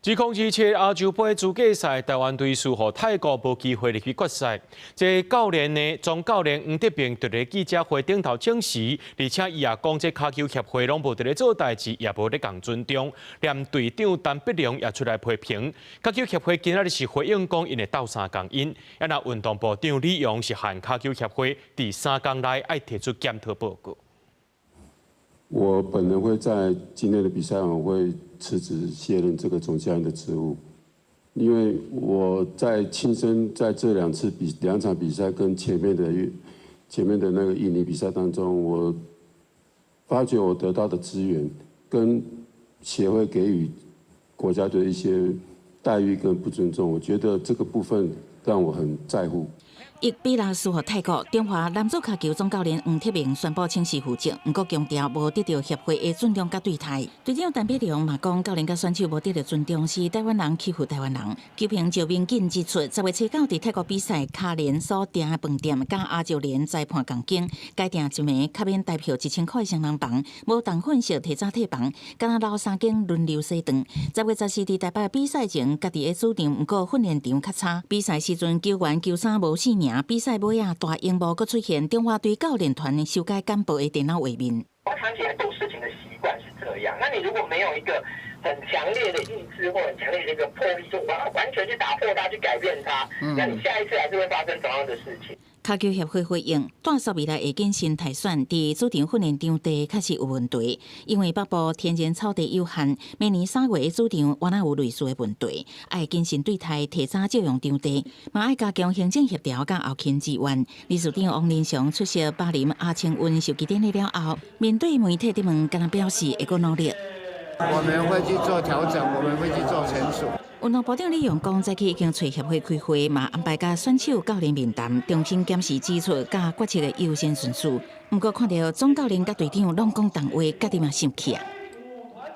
2027亚洲杯资格赛，台湾队输予泰国，无机会入去决赛。这教练呢，总教练黄德平伫咧记者会顶头证实，而且伊也讲，这骹球协会拢无伫咧做代志，也无咧共尊重。连队长陈必良也出来批评，骹球协会今仔日是回应讲，因会斗相共因。也那运动部长李勇是喊骹球协会第3天内爱提出检讨报告。我本人会在今天的比赛晚会辞职卸任这个总教练的职务，因为我在亲身在这两场比赛跟前面的那个印尼比赛当中，我发觉我得到的资源跟协会给予国家队一些待遇跟不尊重，我觉得这个部分让我很在乎。伊比拉输予泰国，中华男子脚球总教练黄铁明宣布请辞负责，不过强调无得到协会的尊重甲对待。队长陈必良嘛讲，教练甲选手无得到尊重，是台湾人欺负台湾人。球评赵明紧指出，10月7号伫泰国比赛，卡联所订的饭店甲亚洲联裁判共经，改订一名卡免代票1000块双人房，无同款式提早退房，敢若老3间轮流洗床。10月14伫台北比赛前，家己的主场毋过训练场较差，比赛时阵球员球衫无4名。比赛尾啊，大荧幕阁出现中华队教练团修改干部的电脑画面。长期来做事情的习惯是这样，那你如果没有一个很强烈的意志或很强烈的一个魄力，就完全去打破它，去改变它，那你下一次还是会发生同样的事情。脚球协会回应，短缩未来会进行汰选，伫主场训练场地确实有问题，因为北部天然草地有限，明年3月的主场原来有类似的问题，爱进行对台提早借用场地，嘛爱加强行政协调甲后勤支援。理事长王林祥出席巴林亚青运授旗典礼了后，面对媒体的问，敢若表示会阁努力。我们会去做调整，我们会去做陈述。运动部长李勇讲，早起已经找协会开会，嘛安排甲选手、教练面谈，重新检视指出甲决策的优先顺序。不过看到总教练甲队长拢讲同话，家己嘛生气啊。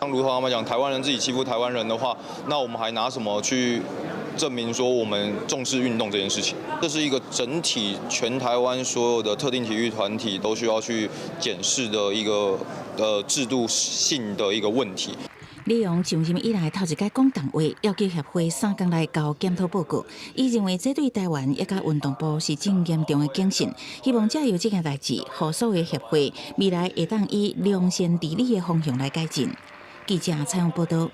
如同他们讲，台湾人自己欺负台湾人的话，那我们还拿什么去证明说我们重视运动这件事情？这是一个整体全台湾所有的特定体育团体都需要去检视的一个制度性的一个问题。李勇上任以来头一届讲同话，要求协会3天内交检讨报告。伊认为这对台湾也甲运动部是真严重的警讯，希望借由这件代志，互所有协会未来会当以良善治理的方向来改进。记者采访报道。